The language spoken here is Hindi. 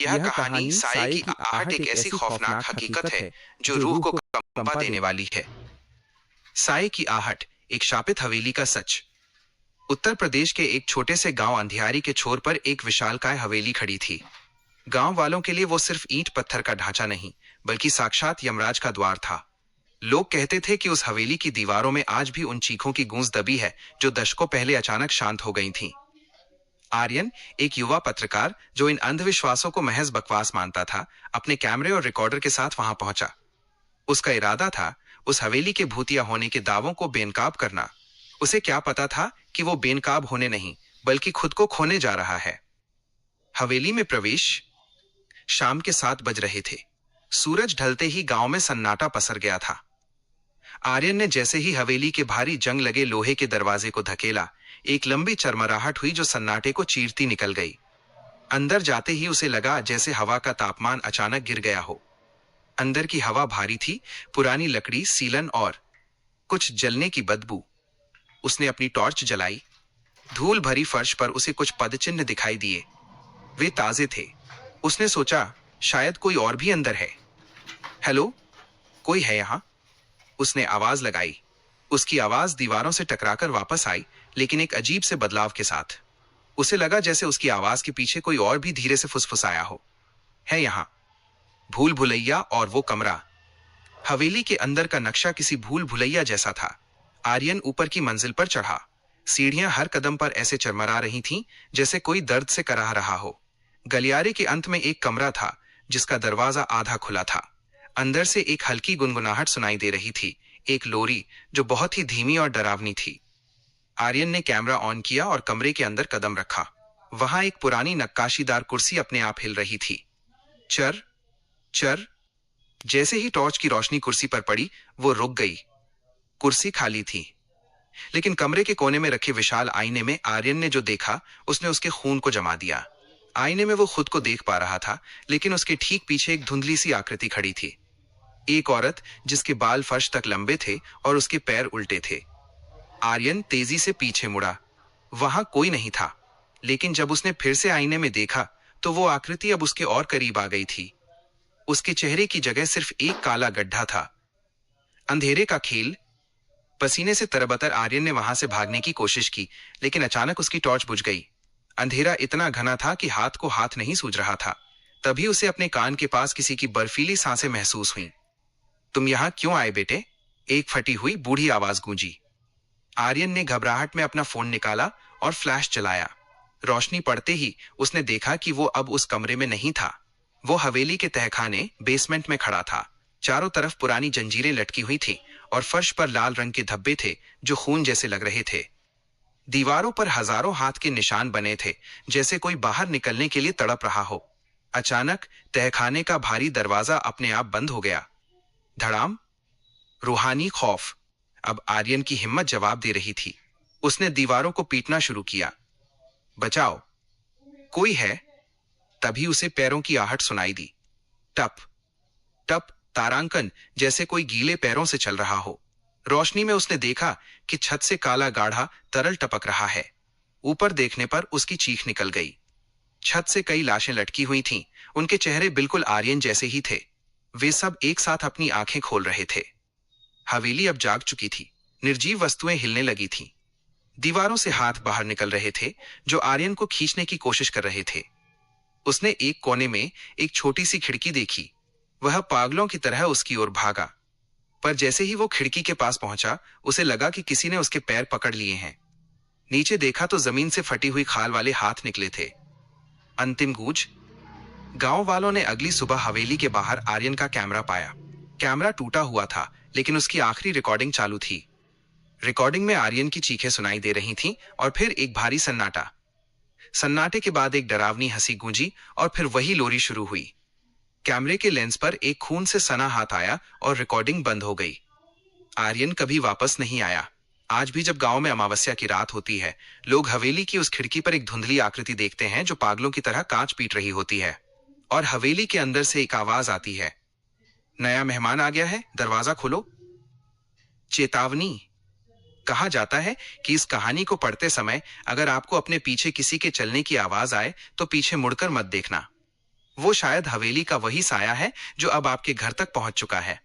यह कहानी साए की आहट एक ऐसी खौफनाक हकीकत है जो रूह को कंपा देने वाली है। साए की आहट, एक शापित हवेली का सच। उत्तर प्रदेश के एक छोटे से गांव अंधियारी के छोर पर एक विशालकाय हवेली खड़ी थी। गांव वालों के लिए वो सिर्फ ईंट पत्थर का ढांचा नहीं, बल्कि साक्षात यमराज का द्वार था। लोग कहते थे कि उस हवेली की दीवारों में आज भी उन चीखों की गूंज दबी है जो दशकों पहले अचानक शांत हो गई थीं। आर्यन, एक युवा पत्रकार जो इन अंधविश्वासों को महज बकवास मानता था, अपने कैमरे और रिकॉर्डर के साथ वहां पहुंचा। उसका इरादा था उस हवेली के भूतिया होने के दावों को बेनकाब करना। उसे क्या पता था कि वो बेनकाब होने नहीं, बल्कि खुद को खोने जा रहा है। हवेली में प्रवेश। शाम के 7 बज रहे थे। सूरज ढलते ही गांव में सन्नाटा पसर गया था। आर्यन ने जैसे ही हवेली के भारी जंग लगे लोहे के दरवाजे को धकेला, एक लंबी चरमराहट हुई जो सन्नाटे को चीरती निकल गई। अंदर जाते ही उसे लगा जैसे हवा का तापमान अचानक गिर गया हो। अंदर की हवा भारी थी, पुरानी लकड़ी, सीलन और कुछ जलने की बदबू। उसने अपनी टॉर्च जलाई। धूल भरी फर्श पर उसे कुछ पदचिन्ह दिखाई दिए। वे ताजे थे। उसने सोचा, शायद कोई और भी अंदर है। हेलो, कोई है यहां? उसने आवाज लगाई। उसकी आवाज दीवारों से टकराकर वापस आई, लेकिन एक अजीब से बदलाव के साथ। उसे लगा जैसे उसकी आवाज के पीछे कोई और भी धीरे से फुसफुसाया हो। है यहां। भूल भुलैया और वो कमरा। हवेली के अंदर का नक्शा किसी भूल भुलैया जैसा था। आर्यन ऊपर की मंजिल पर चढ़ा। सीढ़ियां हर कदम पर ऐसे चरमरा रही थीं जैसे कोई दर्द से कराह रहा हो। गलियारे के अंत में एक कमरा था जिसका दरवाजा आधा खुला था। अंदर से एक हल्की गुनगुनाहट सुनाई दे रही थी, एक लोरी जो बहुत ही धीमी और डरावनी थी। आर्यन ने कैमरा ऑन किया और कमरे के अंदर कदम रखा। वहां एक पुरानी नक्काशीदार कुर्सी अपने आप हिल रही थी। चर चर। जैसे ही टॉर्च की रोशनी कुर्सी पर पड़ी, वो रुक गई। कुर्सी खाली थी, लेकिन कमरे के कोने में रखे विशाल आईने में आर्यन ने जो देखा, उसने उसके खून को जमा दिया। आईने में वो खुद को देख पा रहा था, लेकिन उसके ठीक पीछे एक धुंधली सी आकृति खड़ी थी। एक औरत जिसके बाल फर्श तक लंबे थे और उसके पैर उल्टे थे। आर्यन तेजी से पीछे मुड़ा। वहां कोई नहीं था, लेकिन जब उसने फिर से आईने में देखा, तो वो आकृति अब उसके और करीब आ गई थी। उसके चेहरे की जगह सिर्फ एक काला गड्ढा था। अंधेरे का खेल। पसीने से तरबतर आर्यन ने वहां से भागने की कोशिश की, लेकिन अचानक उसकी टॉर्च बुझ गई। अंधेरा इतना घना था कि हाथ को हाथ नहीं सूझ रहा था। तभी उसे अपने कान के पास किसी की बर्फीली सांसें महसूस हुईं। तुम यहां क्यों आए बेटे? एक फटी हुई बूढ़ी आवाज गूंजी। आर्यन ने घबराहट में अपना फोन निकाला और फ्लैश चलाया। रोशनी पड़ते ही उसने देखा कि वो अब उस कमरे में नहीं था। वो हवेली के तहखाने बेसमेंट में खड़ा था। चारों तरफ पुरानी जंजीरें लटकी हुई थी और फर्श पर लाल रंग के धब्बे थे जो खून जैसे लग रहे थे। दीवारों पर हजारों हाथ के निशान बने थे, जैसे कोई बाहर निकलने के लिए तड़प रहा हो। अचानक तहखाने का भारी दरवाजा अपने आप बंद हो गया। धड़ाम। रूहानी खौफ। अब आर्यन की हिम्मत जवाब दे रही थी। उसने दीवारों को पीटना शुरू किया। बचाओ, कोई है। तभी उसे पैरों की आहट सुनाई दी। टप टप, तारांकन, जैसे कोई गीले पैरों से चल रहा हो। रोशनी में उसने देखा कि छत से काला गाढ़ा तरल टपक रहा है। ऊपर देखने पर उसकी चीख निकल गई। छत से कई लाशें लटकी हुई थीं। उनके चेहरे बिल्कुल आर्यन जैसे ही थे। वे सब एक साथ अपनी आंखें खोल रहे थे। हवेली अब जाग चुकी थी। निर्जीव वस्तुएं हिलने लगी थीं। दीवारों से हाथ बाहर निकल रहे थे जो आर्यन को खींचने की कोशिश कर रहे थे। उसने एक कोने में एक छोटी सी खिड़की देखी। वह पागलों की तरह उसकी ओर भागा, पर जैसे ही वो खिड़की के पास पहुंचा, उसे लगा कि किसी ने उसके पैर पकड़ लिए हैं। नीचे देखा तो जमीन से फटी हुई खाल वाले हाथ निकले थे। अंतिम गूंज। गांव वालों ने अगली सुबह हवेली के बाहर आर्यन का कैमरा पाया। कैमरा टूटा हुआ था, लेकिन उसकी आखिरी रिकॉर्डिंग चालू थी। रिकॉर्डिंग में आर्यन की चीखें सुनाई दे रही थीं और फिर एक भारी सन्नाटा। सन्नाटे के बाद एक डरावनी हंसी गूंजी और फिर वही लोरी शुरू हुई। कैमरे के लेंस पर एक खून से सना हाथ आया और रिकॉर्डिंग बंद हो गई। आर्यन कभी वापस नहीं आया। आज भी जब गांव में अमावस्या की रात होती है, लोग हवेली की उस खिड़की पर एक धुंधली आकृति देखते हैं जो पागलों की तरह कांच पीट रही होती है। और हवेली के अंदर से एक आवाज आती है, नया मेहमान आ गया है, दरवाजा खोलो। चेतावनी। कहा जाता है कि इस कहानी को पढ़ते समय अगर आपको अपने पीछे किसी के चलने की आवाज आए तो पीछे मुड़कर मत देखना। वो शायद हवेली का वही साया है जो अब आपके घर तक पहुंच चुका है।